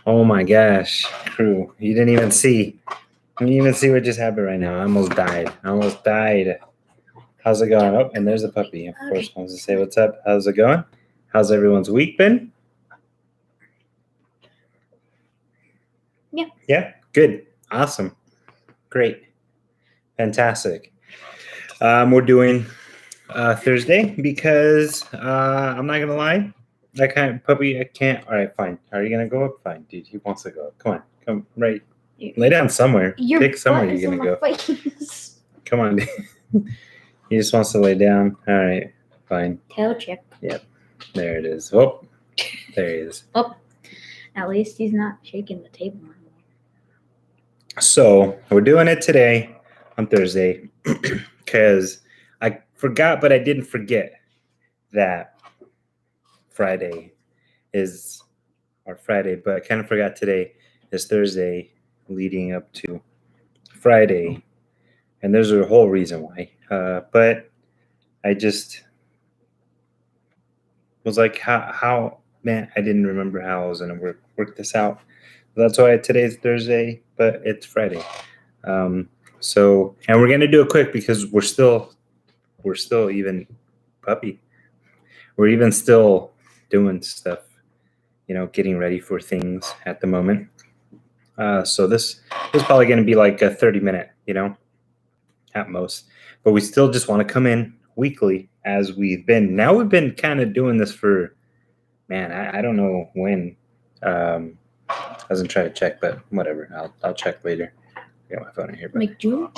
Oh my gosh, crew! You didn't even see. You didn't even see what just happened right now. I almost died. How's it going? Oh, and there's the puppy. Of course, wants to say what's up. How's it going? How's everyone's week been? Yeah. Yeah. Good. Awesome. Great. Fantastic. We're doing Thursday because I'm not gonna lie. That kind of puppy, I can't. All right, fine. Are you gonna go up? Fine, dude. He wants to go up. Come on, come right. Lay down somewhere. Pick somewhere you're gonna go. Come on, dude. He just wants to lay down. All right, fine. Tail chip. Yep, there it is. Oh, there he is. Oh, at least he's not shaking the table anymore. So we're doing it today on Thursday because I forgot, but I didn't forget that Friday is our Friday, but I kind of forgot today is Thursday leading up to Friday. And there's a whole reason why. But I just was like, how, man, I didn't remember how I was going to work this out. That's why today's Thursday, but it's Friday. So, and we're going to do it quick because we're still even puppy. We're even still doing stuff, getting ready for things at the moment. So this is probably going to be like a 30-minute, at most. But we still just want to come in weekly as we've been. Now we've been kind of doing this for, man, I don't know when. Doesn't try to check, but whatever. I'll check later. I got my phone in here. But June?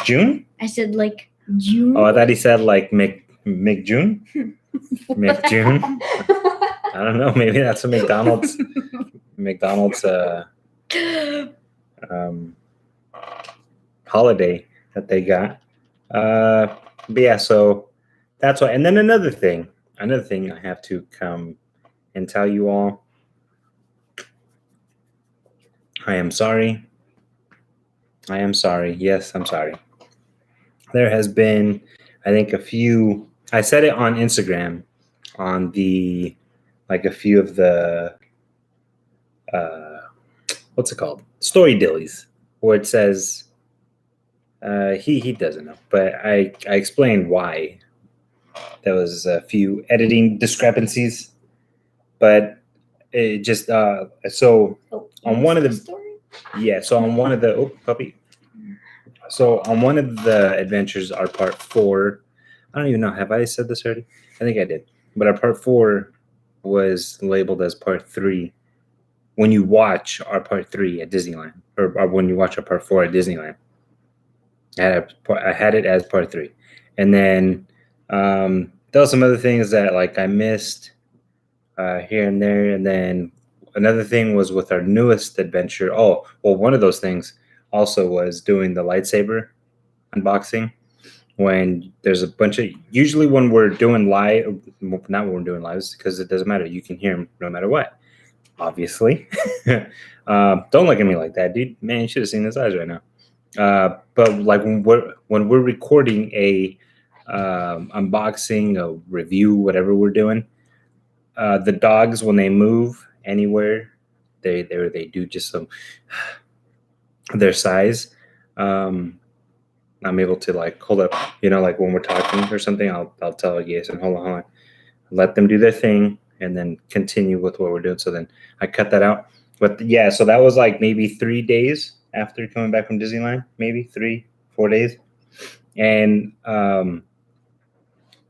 June? I said like June. Oh, I thought he said like June. June. I don't know. Maybe that's a McDonald's holiday that they got. But yeah, so that's why. And then another thing I have to come and tell you all. I am sorry. Yes, I'm sorry. There has been, I think, I said it on Instagram on a few of the, what's it called? Story dillies, where it says, he doesn't know, but I explained why there was a few editing discrepancies, but it just, so on one of the, story? Yeah, so on one of the puppy. So on one of the adventures, our part 4, I don't even know. Have I said this already? I think I did. But our part 4 was labeled as part 3. When you watch our part 3 at Disneyland, or when you watch our part 4 at Disneyland, I had it as part 3, and then there was some other things that I missed here and there, and then. Another thing was with our newest adventure. Oh, well, one of those things also was doing the lightsaber unboxing. When there's a bunch of, usually when we're doing live, not when we're doing lives, because it doesn't matter. You can hear them no matter what, obviously. Don't look at me like that, dude. Man, you should have seen his eyes right now. But when we're recording a unboxing, a review, whatever we're doing, the dogs, when they move anywhere, they do just some their size. I'm able to hold up, when we're talking or something, I'll tell you guys and hold on, let them do their thing and then continue with what we're doing. So then I cut that out. But yeah, so that was maybe 3 days after coming back from Disneyland, maybe 3-4 days, and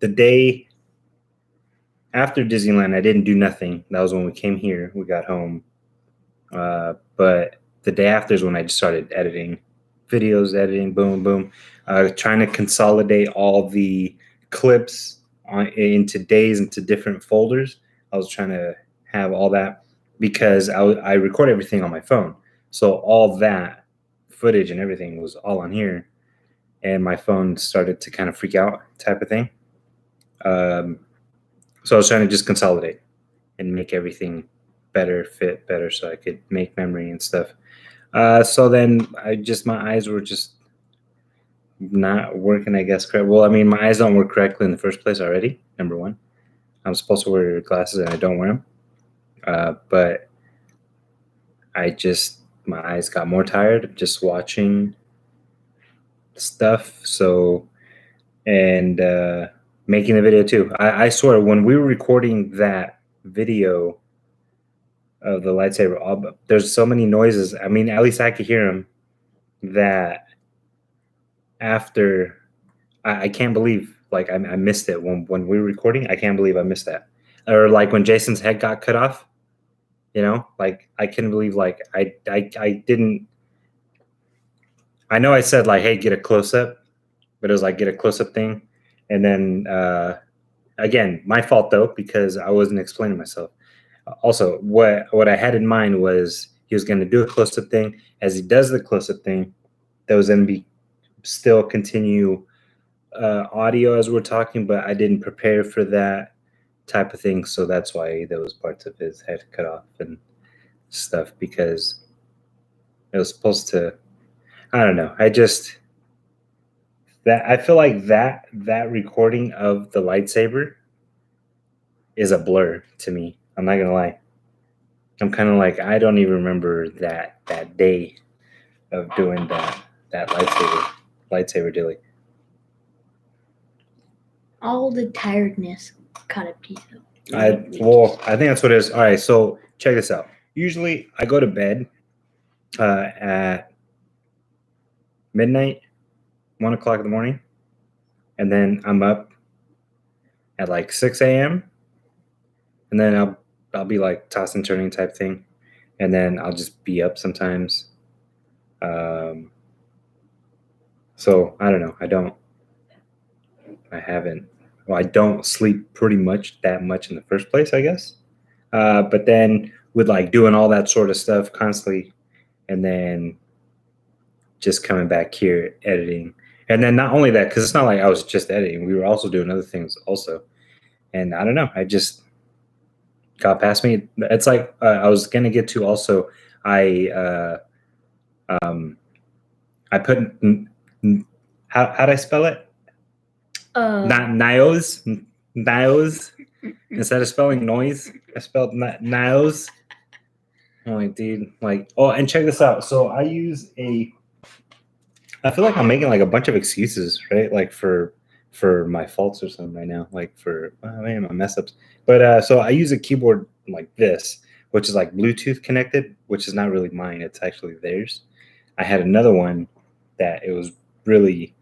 the day after Disneyland, I didn't do nothing. That was when we came here. We got home. But the day after is when I just started editing videos, boom, boom. Trying to consolidate all the clips into days, into different folders. I was trying to have all that because I record everything on my phone. So all that footage and everything was all on here. And my phone started to kind of freak out type of thing. So I was trying to just consolidate and make everything fit better so I could make memory and stuff. So then my eyes were just not working, I guess, correct. Well, I mean, my eyes don't work correctly in the first place already, number one. I'm supposed to wear glasses and I don't wear them. But my eyes got more tired of just watching stuff. So, and making the video too. I swear, when we were recording that video of the lightsaber, there's so many noises. I mean, at least I could hear them. That after, I can't believe like I missed it when we were recording. I can't believe I missed that. Or like when Jason's head got cut off. You know, like I couldn't believe like I didn't. I know I said like, hey, get a close up, but it was like get a close up thing, and then again, my fault though because I wasn't explaining myself. Also, what I had in mind was he was going to do a close up thing. As he does the close up thing, there was going to be still continue audio as we're talking, but I didn't prepare for that type of thing, so that's why there was parts of his head cut off and stuff because it was supposed to. I don't know. I feel like that recording of the lightsaber is a blur to me. I'm not gonna lie. I'm kind of like I don't even remember that day of doing that lightsaber dilly. All the tiredness cut a piece of. I think that's what it is. All right, so check this out. Usually, I go to bed at midnight, 1:00 in the morning, and then I'm up at like 6 a.m. and then I'll be like toss and turning type thing, and then I'll just be up sometimes. So I don't know. I don't sleep pretty much that much in the first place, I guess. But then with like doing all that sort of stuff constantly, and then just coming back here editing, and then not only that, because it's not like I was just editing, we were also doing other things also, and I don't know, I just got past me. It's like I was gonna get to also. I put how'd I spell it? Not Nios instead of spelling noise. I spelled Nios. I'm like, dude, like, oh, and check this out. So I feel like I'm making like a bunch of excuses, right? Like for my faults or something right now, like for my mess ups. But so I use a keyboard like this, which is like Bluetooth connected, which is not really mine. It's actually theirs. I had another one that it was really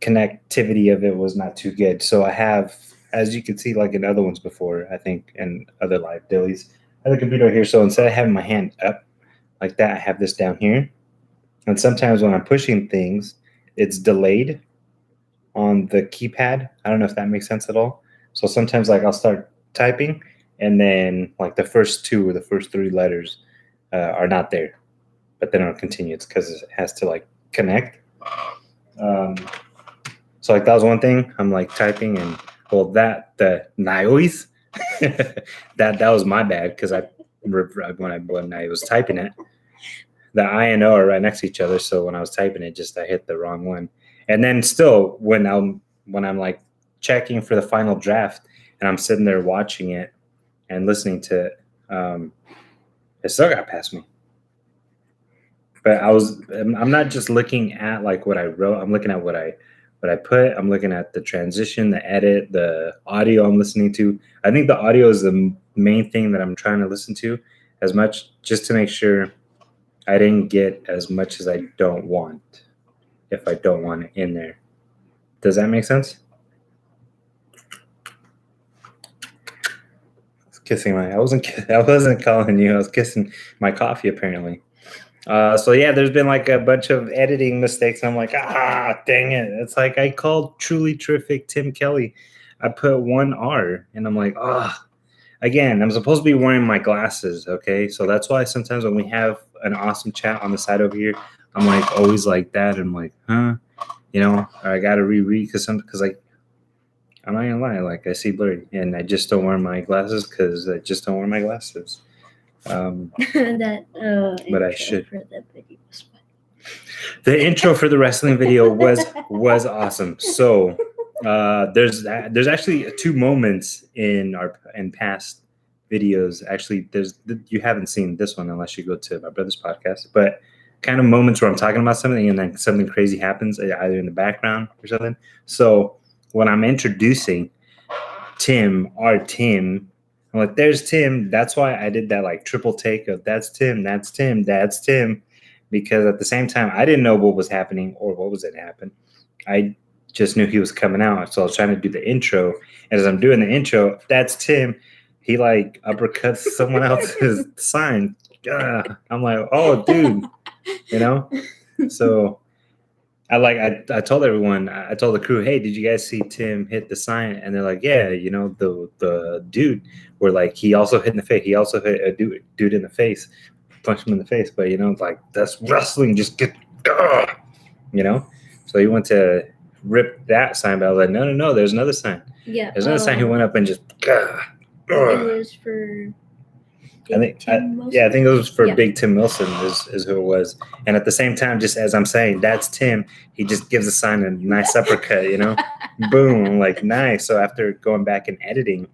connectivity of it was not too good. So I have, as you can see, like in other ones before, I think, and other live dailies, I have the computer here. So instead of having my hand up like that, I have this down here. And sometimes when I'm pushing things, it's delayed on the keypad. I don't know if that makes sense at all. So sometimes like I'll start typing and then like the first two or the first three letters are not there, but then I'll continue. It's because it has to like connect. So like that was one thing. I'm like typing and well the noise that was my bad because when I was typing it, the I and O are right next to each other. So when I was typing it, I hit the wrong one. And then still when I'm like checking for the final draft and I'm sitting there watching it and listening to it, it still got past me. But I'm not just looking at like what I wrote. I'm looking at what I put. I'm looking at the transition, the edit, the audio I'm listening to. I think the audio is the main thing that I'm trying to listen to as much, just to make sure I didn't get as much as I don't want, if I don't want it in there. Does that make sense? I wasn't calling you. I was kissing my coffee apparently. So yeah, there's been like a bunch of editing mistakes. And I'm like, dang it. It's like I called Truly Terrific Tim Kelly. I put one R and I'm like, again, I'm supposed to be wearing my glasses. Okay. So that's why sometimes when we have an awesome chat on the side over here, I'm like always like that. I'm like, you know, I got to reread because like, I'm not gonna lie, like I see blurry and I just don't wear my glasses because I just don't wear my glasses. But I should. For the video was fun. The intro for the wrestling video was awesome. So there's actually two moments in past videos. Actually, you haven't seen this one unless you go to my brother's podcast, but kind of moments where I'm talking about something and then something crazy happens either in the background or something. So when I'm introducing our Tim, I'm like, there's Tim. That's why I did that like triple take of that's Tim, that's Tim, that's Tim. Because at the same time, I didn't know what was happening or what was going to happen. I just knew he was coming out. So I was trying to do the intro. And as I'm doing the intro, that's Tim. He like uppercuts someone else's sign. I'm like, oh, dude, you know? So I told everyone, I told the crew, hey, did you guys see Tim hit the sign? And they're like, yeah, you know, the dude where like he also hit in the face. He also hit a dude in the face, punched him in the face. But you know, like that's wrestling. Just get, you know. So he went to rip that sign, but I was like, no, there's another sign. Yeah. There's another sign. He went up and just. It was for. I think it was for Big Tim Wilson is who it was. And at the same time, just as I'm saying, that's Tim, he just gives the sign a nice uppercut, you know? Boom. I'm like, nice. So after going back and editing,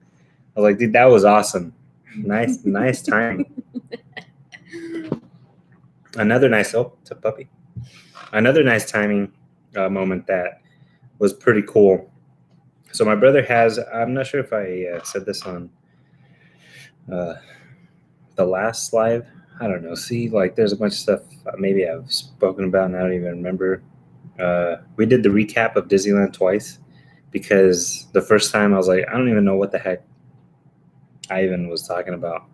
I was like, dude, that was awesome. Nice timing. Another nice it's a puppy. Another nice timing moment that was pretty cool. So my brother I'm not sure if I said this on the last live. I don't know. See, like there's a bunch of stuff maybe I've spoken about and I don't even remember. We did the recap of Disneyland twice because the first time I was like, I don't even know what the heck I even was talking about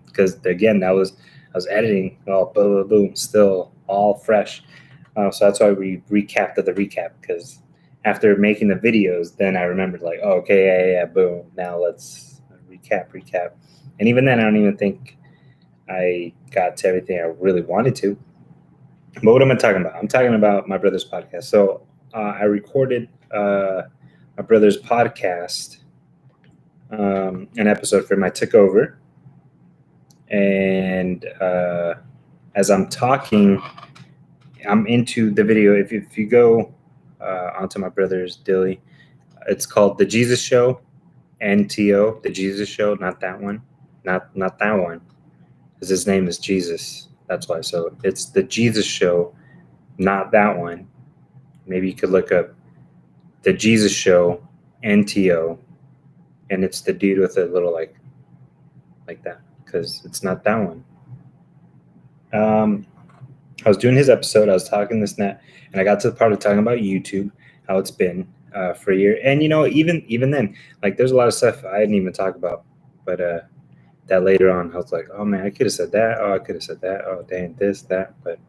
because again, I was editing all boom, still all fresh. So that's why we recapped the recap because after making the videos, then I remembered like, oh, okay, yeah, boom. Now let's recap. And even then, I don't even think I got to everything I really wanted to. But what am I talking about? I'm talking about my brother's podcast. So I recorded my brother's podcast, an episode for him. I took over. And as I'm talking, I'm into the video. If you go onto my brother's Dilly, it's called The Jesus Show, NTO, The Jesus Show, not that one. Not that one. Because his name is Jesus. That's why. So it's The Jesus Show, not that one. Maybe you could look up The Jesus Show, NTO, and it's the dude with a little like that, because it's not that one. I was doing his episode. I was talking this and that, and I got to the part of talking about YouTube, how it's been for a year. And, you know, even then, like there's a lot of stuff I didn't even talk about. But that later on, I was like, oh, man, I could have said that. Oh, I could have said that. Oh, dang, this, that. But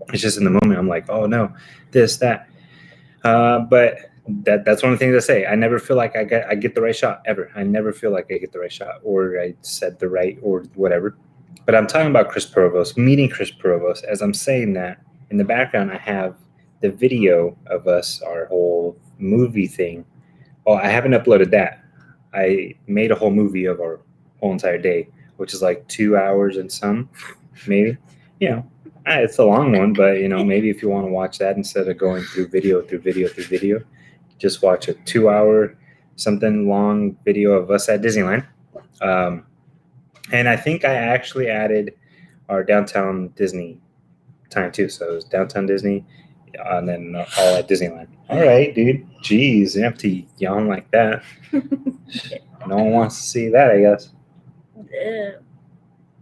it's just in the moment. I'm like, oh, no, this, that. But that's one of the things I say. I never feel like I get the right shot ever. I never feel like I get the right shot or I said the right or whatever. But I'm talking about Chris Provost, meeting Chris Provost. As I'm saying that, in the background, I have the video of us, our whole movie thing. Oh, I haven't uploaded that. I made a whole movie of our whole entire day, which is like 2 hours and some, maybe. You know, it's a long one, but, you know, maybe if you want to watch that instead of going through video, just watch a 2 hour something long video of us at Disneyland. And I think I actually added our downtown Disney time too. So it was downtown Disney and then all at Disneyland. All right, dude. Jeez, you have to yawn like that. No one wants to see that, I guess.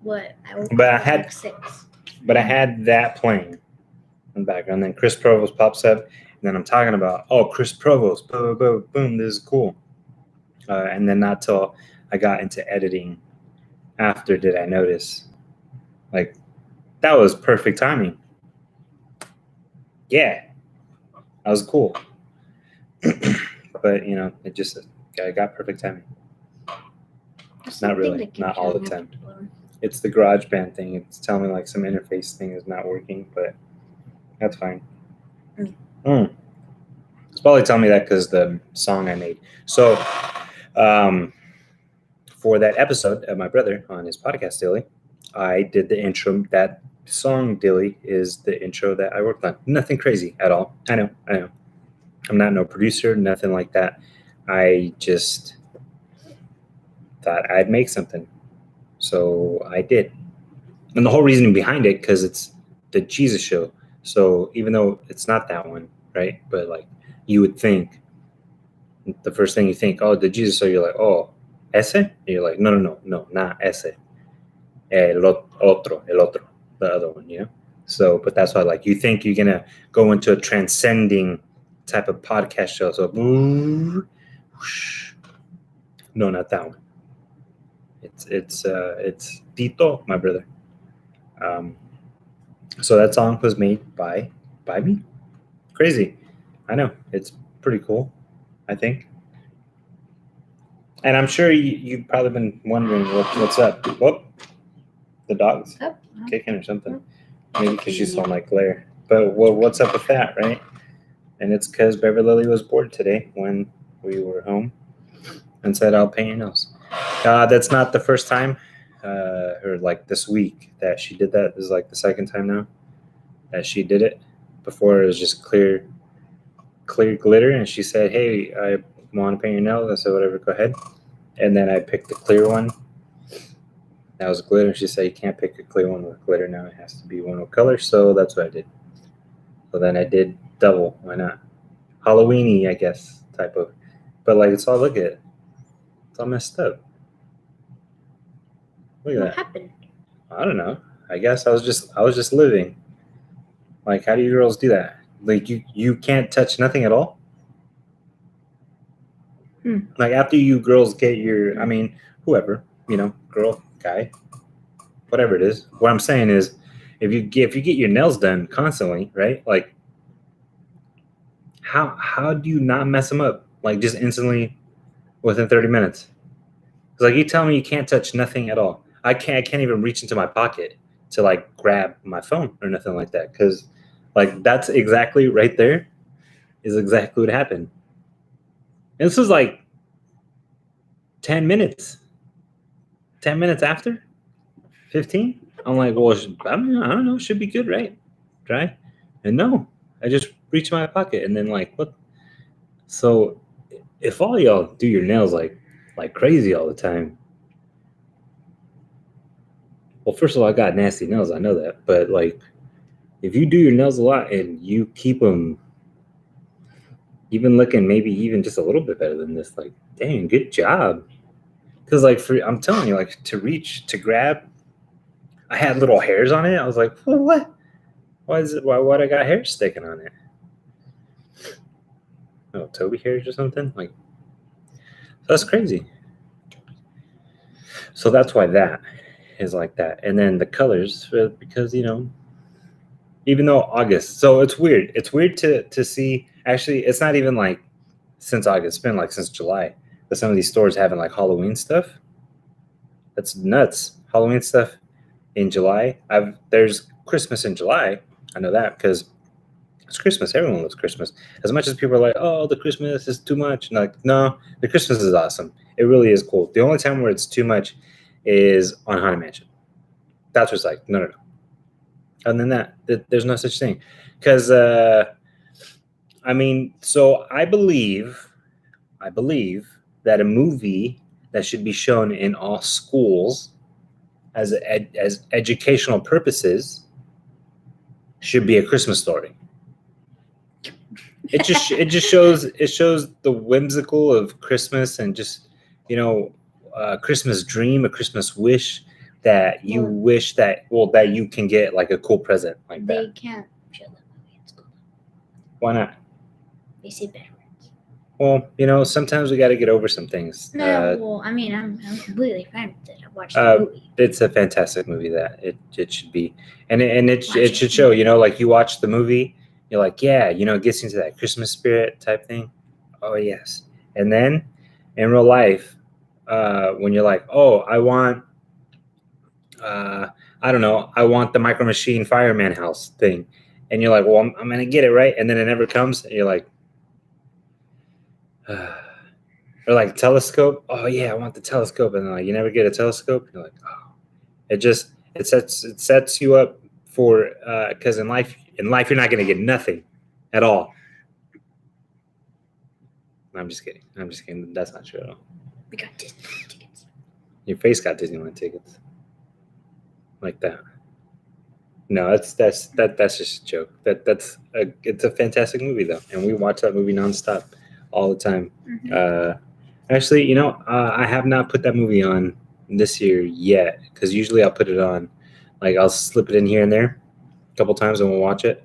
What? But I had that playing in the background. Then Chris Provost pops up, and then I'm talking about, oh, Chris Provost, boom, boom, boom, this is cool. And then not till I got into editing after did I notice, like, that was perfect timing. Yeah, that was cool. But, you know, I got perfect timing. Not really, not all the time. It's the GarageBand thing. It's telling me like some interface thing is not working, but that's fine. It's probably telling me that because the song I made. So for that episode of my brother on his podcast, Dilly, I did the intro. That song, Dilly, is the intro that I worked on. Nothing crazy at all. I know. I'm not no producer, nothing like that. I just thought I'd make something. So I did. And the whole reason behind it, because it's the Jesus show. So even though it's not that one, right? But like you would think, the first thing you think, oh, the Jesus show, you're like, oh, ese? And you're like, no, not ese. El otro, the other one, you know? So, but that's why, like, you think you're gonna go into a transcending type of podcast show. So, whoosh. No, not that one. It's Tito, my brother. Um, so that song was made by me. Crazy, I know. It's pretty cool, I think. And I'm sure you've probably been wondering what's up. Whoop, the dog's Oh, kicking or something. Maybe because she saw my glare. But what's up with that, right? And it's because Beverly Lily was bored today when we were home and said, I'll paint your nails. That's not the first time, or like this week that she did that. This is like the second time now that she did it. Before it was just clear glitter. And she said, hey, I want to paint your nails. I said, whatever, go ahead. And then I picked the clear one. That was glitter. She said, you can't pick a clear one with glitter now. It has to be one with color. So that's what I did. So then I did double. Why not? Halloween-y, I guess, type of. But like, it's all, look at it. It's all messed up. Look at what that. happened? I don't know. I guess I was just living. Like, how do you girls do that? Like, you can't touch nothing at all? Like, after you girls get your, I mean, whoever, you know, girl, guy, whatever it is. What I'm saying is, if you get your nails done constantly, right? Like, how do you not mess them up? Like, just instantly within 30 minutes? It's like, you tell me you can't touch nothing at all. I can't even reach into my pocket to like grab my phone or nothing like that. Cause like that's exactly right there is exactly what happened. And this was like 10 minutes. 10 minutes after? 15? I'm like, well, I don't know, should be good, right? Try. And no, I just reached my pocket and then like, what? So if all y'all do your nails like crazy all the time, well, first of all, I got nasty nails. I know that. But like, if you do your nails a lot and you keep them even looking maybe even just a little bit better than this, like, dang, good job. Because like, I'm telling you, like, to reach, to grab, I had little hairs on it. I was like, well, what? Why I got hairs sticking on it? Oh, Toby hairs or something? Like, that's crazy. So that's why that is like that. And then the colors, because, you know, even though August, so it's weird. It's weird to see. Actually, it's not even like since August. It's been like since July. But some of these stores having like Halloween stuff. That's nuts. Halloween stuff in July. There's Christmas in July. I know that because it's Christmas. Everyone loves Christmas. As much as people are like, oh, the Christmas is too much. And like, no, the Christmas is awesome. It really is cool. The only time where it's too much is on Haunted Mansion. That's what's like, no. Other than that, there's no such thing. Because, I mean, so I believe that a movie that should be shown in all schools as educational purposes should be A Christmas Story. It just shows the whimsical of Christmas and just, you know, a Christmas dream, a Christmas wish that you wish that you can get like a cool present like that. They can't show the movie in school. Why not? They say bad words. Well, you know, sometimes we got to get over some things. No, well, I mean, I'm completely fine with it. I watched the movie. It's a fantastic movie that it should be, and it should show. You know, like you watch the movie, you're like, yeah, you know, it gets into that Christmas spirit type thing. Oh yes, and then in real life, when you're like, oh, I want, I don't know, I want the Micro Machine Fireman house thing, and you're like, well, I'm gonna get it right, and then it never comes, and you're like. Or like telescope. Oh yeah, I want the telescope, and then like you never get a telescope. You're like, oh, it sets you up for because in life you're not gonna get nothing at all. I'm just kidding. That's not true at all. We got Disneyland tickets. Your face got Disneyland tickets. like that. No, that's just a joke. It's a fantastic movie though, and we watch that movie nonstop all the time. Actually, I have not put that movie on this year yet because usually I'll put it on, like I'll slip it in here and there a couple times and we'll watch it.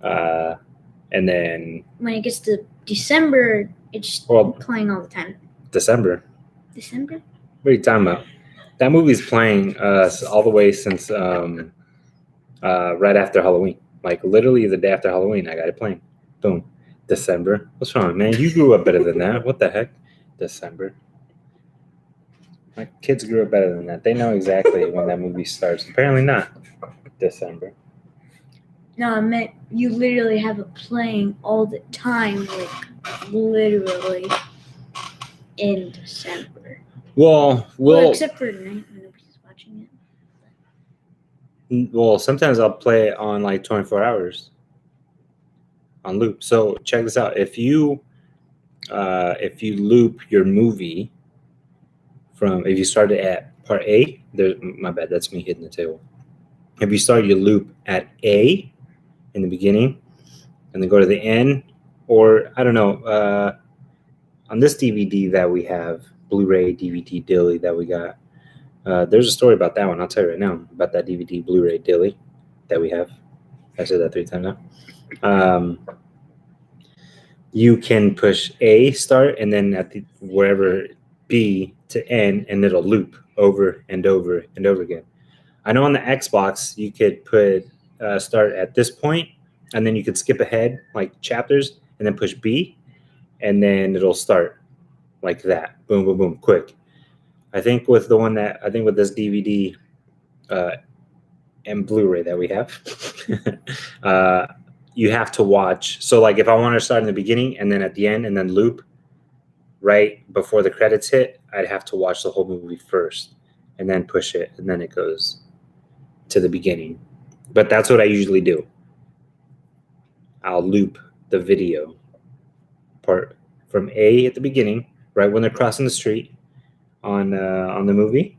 And then When it gets to December, it's playing all the time. December. December? What are you talking about? That movie's playing all the way since right after Halloween. Like literally the day after Halloween, I got it playing. Boom. December. What's wrong, man? You grew up better than that. What the heck? December. My kids grew up better than that. They know exactly when that movie starts. Apparently not. December. No, I meant you literally have it playing all the time, like literally in December. Well, except for night when nobody's watching it. Well, sometimes I'll play it on like 24 hours on loop. So check this out. If you loop your movie if you started at part A, my bad, that's me hitting the table. If you start your loop at A in the beginning and then go to the end, or I don't know, on this DVD that we have, Blu-ray DVD dilly that we got, there's a story about that one. I'll tell you right now about that DVD Blu-ray dilly that we have. I said that 3 times now. You can push A start and then at wherever B to end, and it'll loop over and over and over again. I know on the Xbox you could put start at this point, and then you could skip ahead like chapters, and then push B, and then it'll start like that. Boom, boom, boom, quick. I think with this DVD and Blu-ray that we have, you have to watch. So like if I want to start in the beginning and then at the end and then loop right before the credits hit, I'd have to watch the whole movie first and then push it, and then it goes to the beginning. But that's what I usually do. I'll loop the video part from A at the beginning, right when they're crossing the street on the movie,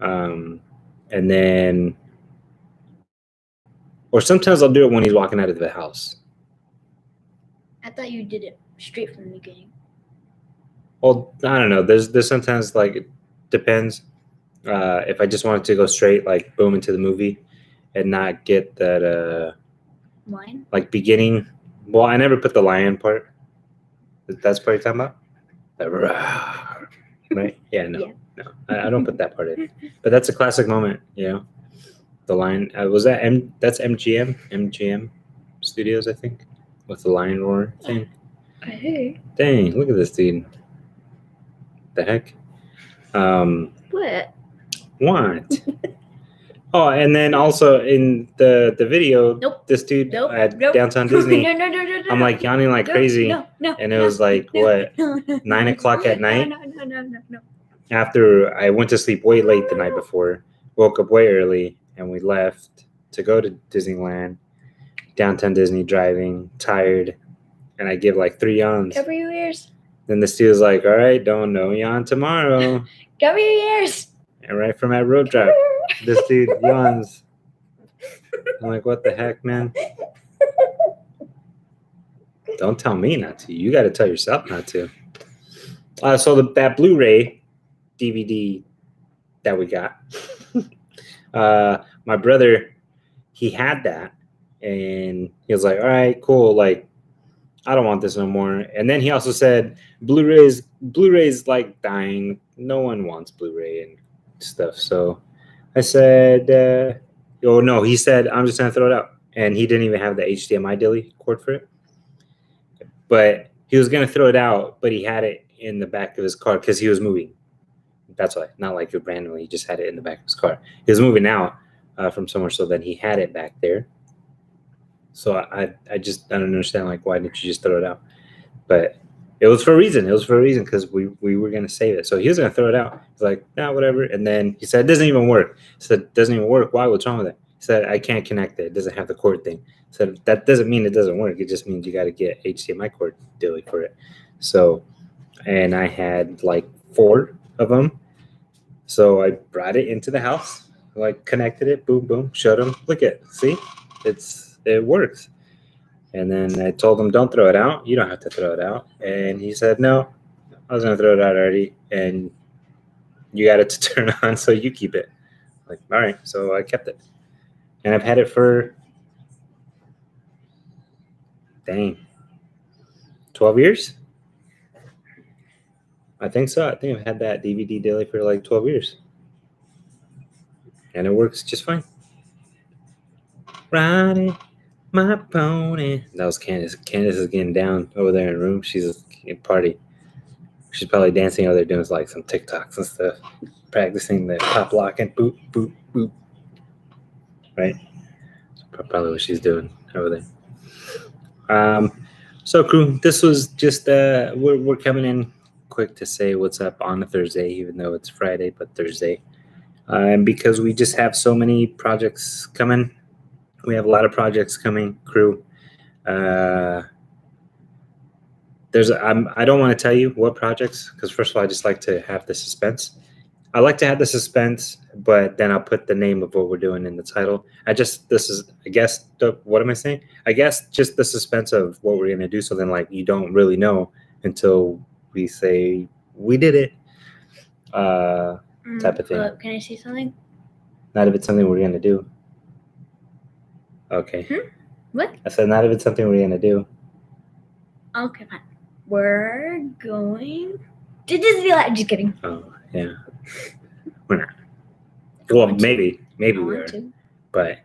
and then, or sometimes I'll do it when he's walking out of the house. I thought you did it straight from the beginning. Well, I don't know. There's sometimes like it depends. If I just wanted to go straight like boom into the movie and not get that line, like beginning. Well, I never put the lion part. That's what you're talking about? Right? Yeah, no. I don't put that part in. But that's a classic moment, The lion. Was that that's MGM Studios, I think, with the lion roar thing. Hey. Dang, look at this dude. The heck? What? What? Oh, and then also in the video, this dude at Downtown Disney, no, I'm like yawning like crazy. And it was like, 9 o'clock at night? No. After I went to sleep way late the night before, woke up way early, and we left to go to Disneyland, Downtown Disney, driving, tired, and I give like 3 yawns. Cover your ears. Then the dude's like, all right, don't know yawn tomorrow. Cover your ears. And right from that road trip, this dude yawns. I'm like, what the heck, man? Don't tell me not to. You got to tell yourself not to. So that Blu-ray DVD that we got, my brother, he had that, and he was like, all right, cool. Like, I don't want this no more. And then he also said, Blu-ray's like dying. No one wants Blu-ray and stuff. So I said, oh no, he said, I'm just gonna throw it out. And he didn't even have the HDMI dilly cord for it. But he was gonna throw it out, but he had it in the back of his car because he was moving. That's why, not like randomly, he just had it in the back of his car. He was moving out from somewhere, so then he had it back there. So I don't understand, like, why didn't you just throw it out? But it was for a reason. It was for a reason because we were going to save it. So he was going to throw it out. He's like, nah, whatever. And then he said, it doesn't even work. I said, it doesn't even work. Why? What's wrong with it? He said, I can't connect it. It doesn't have the cord thing. I said, that doesn't mean it doesn't work. It just means you got to get HDMI cord dilly for it. So, and I had like 4 of them. So I brought it into the house. like connected it, boom, boom, showed him, look at, see, it works. And then I told him, don't throw it out. You don't have to throw it out. And he said, no, I was gonna throw it out already, and you got it to turn on, so you keep it. Like, all right, so I kept it, and I've had it for 12 years. I think so. I think I've had that DVD daily for like 12 years. And it works just fine. Riding my pony. That was Candace. Candace is getting down over there in the room. She's a party. She's probably dancing over there doing like some TikToks and stuff. Practicing the pop lock and boop, boop, boop. Right? That's probably what she's doing over there. So crew, this was just we're coming in quick to say what's up on a Thursday, even though it's Friday, but Thursday. And because we just have so many projects coming, we have a lot of projects coming, crew. I don't want to tell you what projects, because first of all, I just like to have the suspense. I like to have the suspense, but then I'll put the name of what we're doing in the title. What am I saying? I guess just the suspense of what we're going to do. So then like, you don't really know until we say we did it, type of thing. Can I say something? Not if it's something we're going to do. Okay. What? I said not if it's something we're going to do. Okay, fine. We're going to Disneyland. Just kidding. Oh, yeah. We're not. Well, maybe we are. But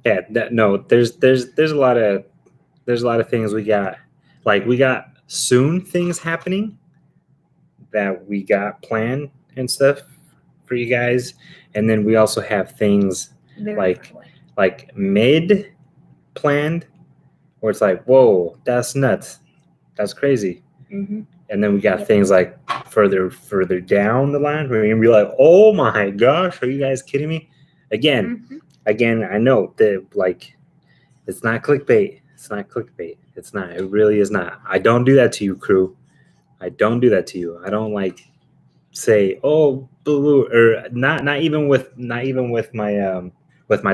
yeah, there's a lot of things we got. Like we got soon things happening that we got planned and stuff for you guys, and then we also have things like mid planned where it's like, whoa, that's nuts, that's crazy. Mm-hmm. And then we got things like further down the line where you're gonna be like, oh my gosh, are you guys kidding me? Again, I know that like it's not clickbait. It's not clickbait. It's not. It really is not. I don't do that to you, crew. I don't do that to you. I don't like say, oh, boo, or not even with my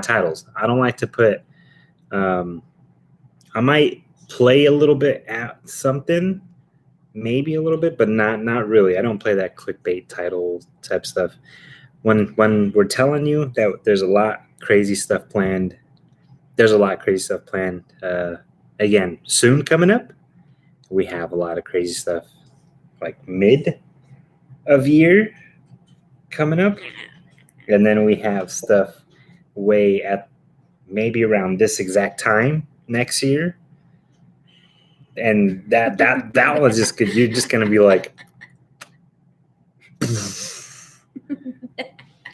titles. I don't like to put. I might play a little bit at something, maybe a little bit, but not really. I don't play that clickbait title type stuff. When we're telling you that there's a lot crazy stuff planned, again, soon coming up, we have a lot of crazy stuff like mid of year coming up, and then we have stuff way at maybe around this exact time next year. And that was just good. You're just gonna be like,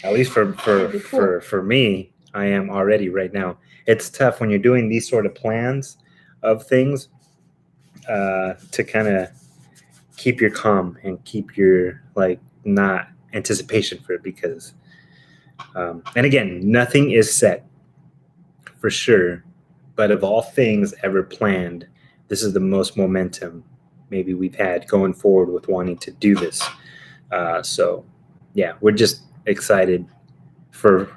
at least for me, I am already right now. It's tough when you're doing these sort of plans of things to kind of keep your calm and keep your like not anticipation for it, because and again, nothing is set for sure, but of all things ever planned, this is the most momentum maybe we've had going forward with wanting to do this. So yeah, we're just excited for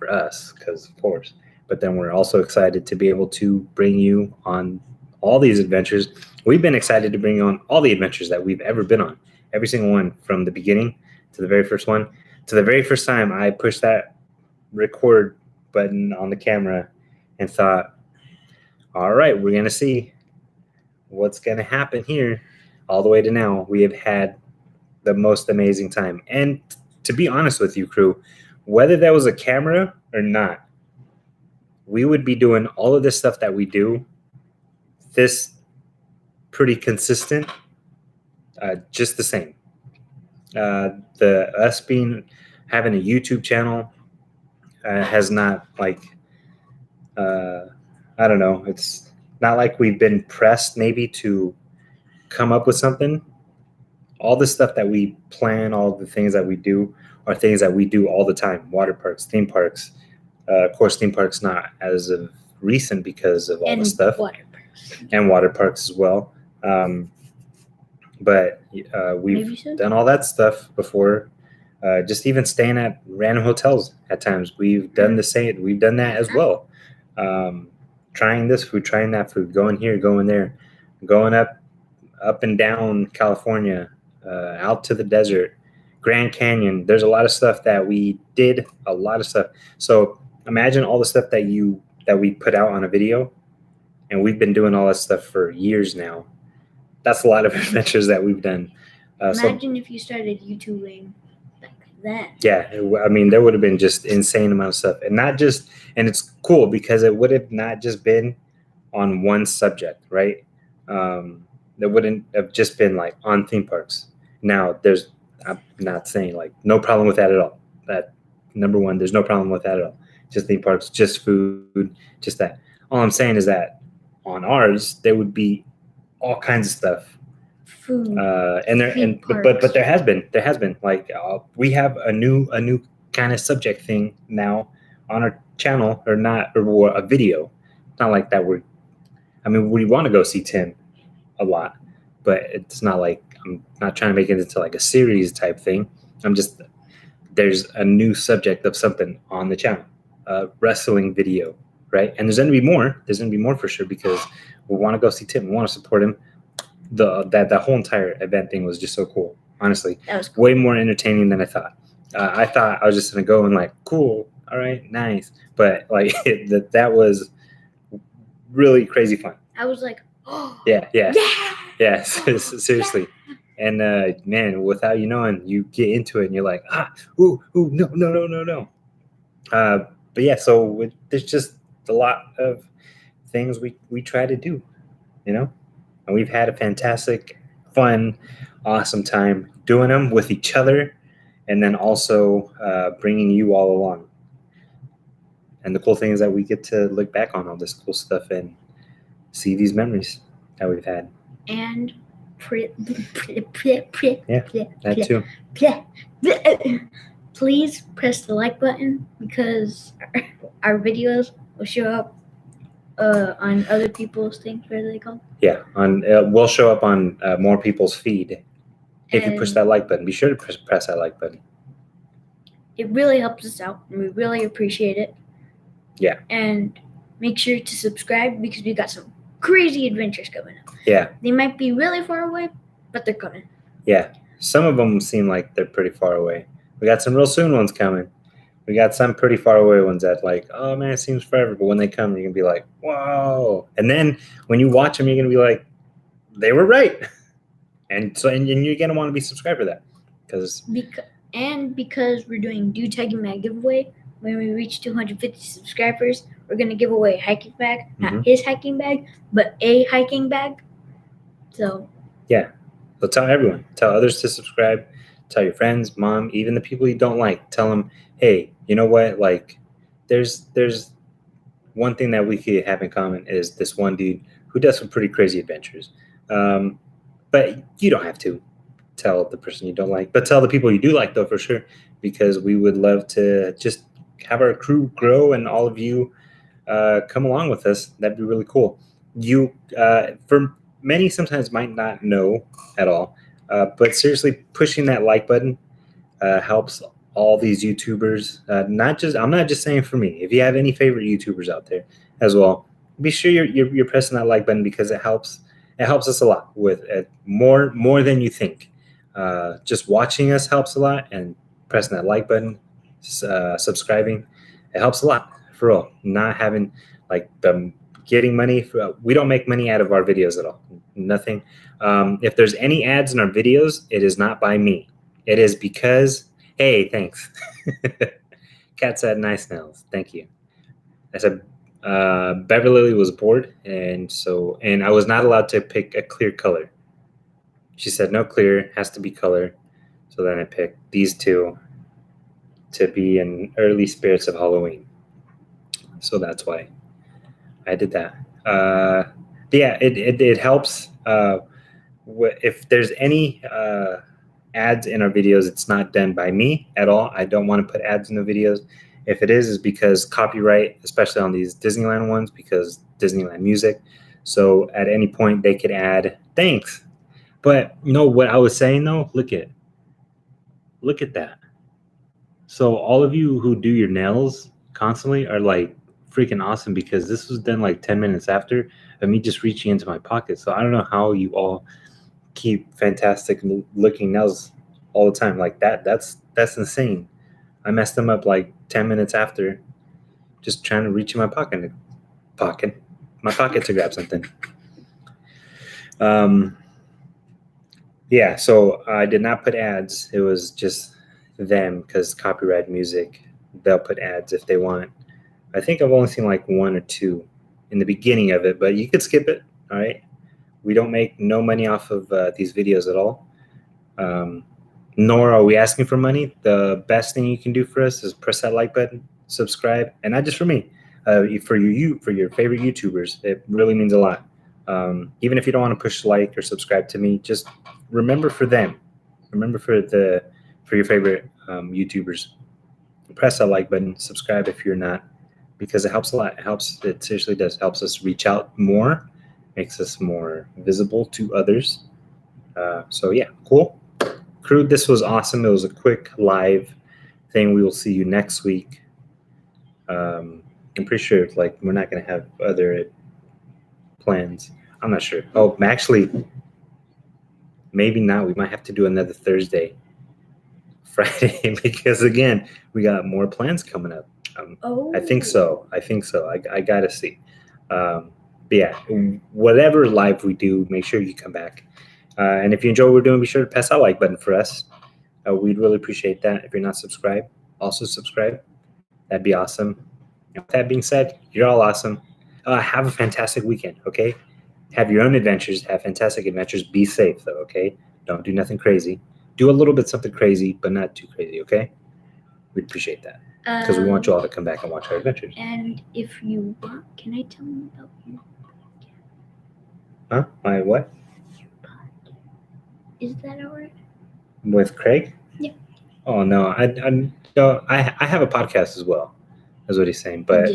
us, because of course, but then we're also excited to be able to bring you on all these adventures. We've been excited to bring you on all the adventures that we've ever been on, every single one, from the beginning to the very first one, to the very first time I pushed that record button on the camera and thought, all right, we're going to see what's going to happen here, all the way to now. We have had the most amazing time. And to be honest with you, crew, whether that was a camera or not, we would be doing all of this stuff that we do, this pretty consistent, just the same. Us having a YouTube channel has not like, I don't know, it's not like we've been pressed maybe to come up with something. All the stuff that we plan, all the things that we do are things that we do all the time. Water parks, theme parks. Of course, theme parks not as of recent because of all the stuff. And water parks as well. But we've done all that stuff before. just even staying at random hotels at times. We've done the same. We've done that as well. Trying this food, trying that food, going here, going there, going up and down California, out to the desert, Grand Canyon. There's a lot of stuff that we did. A lot of stuff. So imagine all the stuff that we put out on a video, and we've been doing all that stuff for years now. That's a lot of adventures that we've done. Imagine if you started YouTubing back then. Yeah, I mean, there would have been just insane amount of stuff, and it's cool because it would have not just been on one subject, right? There wouldn't have just been like on theme parks. Now, I'm not saying like no problem with that at all. That number one, there's no problem with that at all. Just theme parks, just food, just that. All I'm saying is that on ours, there would be all kinds of stuff. Food. But there has been like we have a new kind of subject thing now on our channel, or a video. It's not like that we want to go see Tim a lot, but it's not like I'm not trying to make it into like a series type thing. There's a new subject of something on the channel, wrestling video, right? And there's gonna be more for sure, because we want to go see Tim. We want to support him. That whole entire event thing was just so cool. Honestly, that was cool. Way more entertaining than I thought. I thought I was just gonna go and like, cool, all right, nice, but like that was really crazy fun. I was like, oh yeah, seriously. And man, without you knowing, you get into it and you're like, ooh, no. But yeah, so there's just a lot of things we try to do, and we've had a fantastic, fun, awesome time doing them with each other, and then also bringing you all along. And the cool thing is that we get to look back on all this cool stuff and see these memories that we've had. And that too. Please press the like button, because our videos will show up on other people's things. What are they called? Yeah, we'll show up on more people's feed if you push that like button. Be sure to press that like button. It really helps us out, and we really appreciate it. Yeah. And make sure to subscribe, because we got some crazy adventures coming up. Yeah. They might be really far away, but they're coming. Yeah. Some of them seem like they're pretty far away. We got some real soon ones coming. We got some pretty far away ones that like, oh man, it seems forever. But when they come, you're going to be like, whoa. And then when you watch them, you're going to be like, they were right. And you're going to want to be subscribed for that. Because we're doing Do Tagging Mag giveaway. When we reach 250 subscribers, we're going to give away a hiking bag. Not his hiking bag, but a hiking bag. So. Yeah. So tell everyone. Tell others to subscribe. Tell your friends, mom, even the people you don't like. Tell them, hey, you know what? Like, there's one thing that we could have in common is this one dude who does some pretty crazy adventures. But you don't have to tell the person you don't like. But tell the people you do like, though, for sure. Because we would love to just have our crew grow and all of you come along with us. That'd be really cool. You, for many, sometimes might not know at all, but seriously, pushing that like button helps all these YouTubers. I'm not just saying for me. If you have any favorite YouTubers out there as well, be sure you're pressing that like button, because it helps us a lot with more than you think. Just watching us helps a lot, and pressing that like button, subscribing, it helps a lot, for real. Not having like getting money. We don't make money out of our videos at all. Nothing. If there's any ads in our videos, it is not by me. It is because, hey, thanks. Cat said nice nails. Thank you. I said Beverly was bored, and I was not allowed to pick a clear color. She said no clear, has to be color. So then I picked these two to be in early spirits of Halloween. So that's why I did that. Yeah, it helps. If there's any ads in our videos, it's not done by me at all. I don't want to put ads in the videos. If it is because copyright, especially on these Disneyland ones, because Disneyland music. So at any point they could add thanks. But you know what I was saying though? Look at that. So all of you who do your nails constantly are like freaking awesome because this was done like 10 minutes after of me just reaching into my pocket. So I don't know how you all keep fantastic looking nails all the time like that. That's insane. I messed them up like 10 minutes after just trying to reach in my pocket to grab something. Um, yeah, so I did not put ads. It was just them because copyright music, they'll put ads if they want. I think I've only seen like one or two in the beginning of it, but you could skip it. All right. We don't make no money off of these videos at all. Um, Nor are we asking for money. The best thing you can do for us is press that like button, subscribe, and not just for me, for your favorite YouTubers. It really means a lot. Even if you don't want to push like or subscribe to me, just remember for them. Remember for your favorite YouTubers. Press that like button, subscribe if you're not, because it helps a lot. It helps. It seriously does. Helps us reach out more, makes us more visible to others. So yeah, cool. Crew, this was awesome. It was a quick live thing. We will see you next week. I'm pretty sure like we're not going to have other plans. I'm not sure. Oh, actually, maybe not. We might have to do another Thursday, Friday, because again, we got more plans coming up. I think so. I got to see. But yeah, whatever live we do, make sure you come back. And if you enjoy what we're doing, be sure to press that like button for us. We'd really appreciate that. If you're not subscribed, also subscribe. That'd be awesome. And with that being said, you're all awesome. Have a fantastic weekend, okay? Have your own adventures. Have fantastic adventures. Be safe, though, okay? Don't do nothing crazy. Do a little bit something crazy, but not too crazy, okay? We'd appreciate that because we want you all to come back and watch our adventures. And if you want, can I tell them about you? Huh? My what? Is that alright? With Craig? Yeah. Oh no, I have a podcast as well. Is what he's saying, but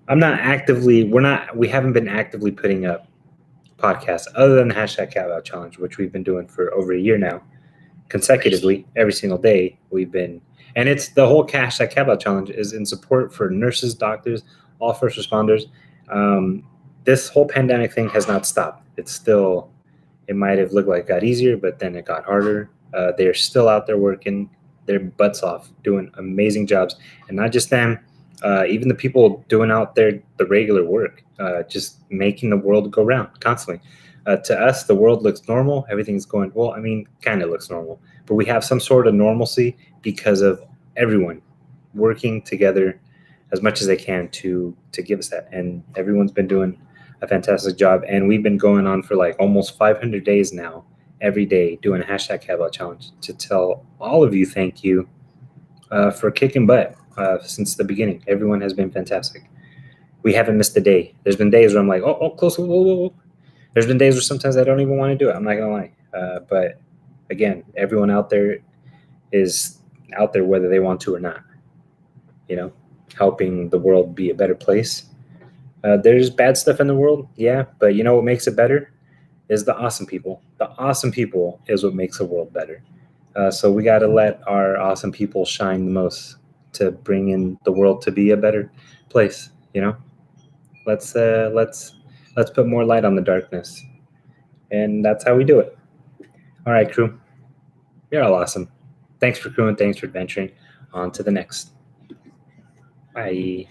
I'm not actively. We haven't been actively putting up podcasts other than the hashtag Cat Out Challenge, which we've been doing for over a year now, consecutively every single day. We've been, and it's the whole hashtag Cat Out Challenge is in support for nurses, doctors, all first responders. This whole pandemic thing has not stopped. It's still. It might have looked like it got easier, but then it got harder. They're still out there working their butts off, doing amazing jobs, and not just them. Even the people doing out there the regular work, just making the world go round constantly. To us, the world looks normal. Everything's going well. I mean, kind of looks normal, but we have some sort of normalcy because of everyone working together as much as they can to give us that. And everyone's been doing a fantastic job. And we've been going on for like almost 500 days now, every day doing a hashtag Caveat Challenge to tell all of you thank you for kicking butt since the beginning. Everyone has been fantastic. We haven't missed a day. There's been days where I'm like, close. Whoa. There's been days where sometimes I don't even want to do it. I'm not going to lie. But again, everyone out there is out there whether they want to or not, helping the world be a better place. There's bad stuff in the world, yeah, but you know what makes it better is the awesome people. The awesome people is what makes the world better. So we got to let our awesome people shine the most to bring in the world to be a better place. Let's put more light on the darkness, and that's how we do it. All right, crew, you're all awesome. Thanks for crewing. Thanks for adventuring. On to the next. Bye.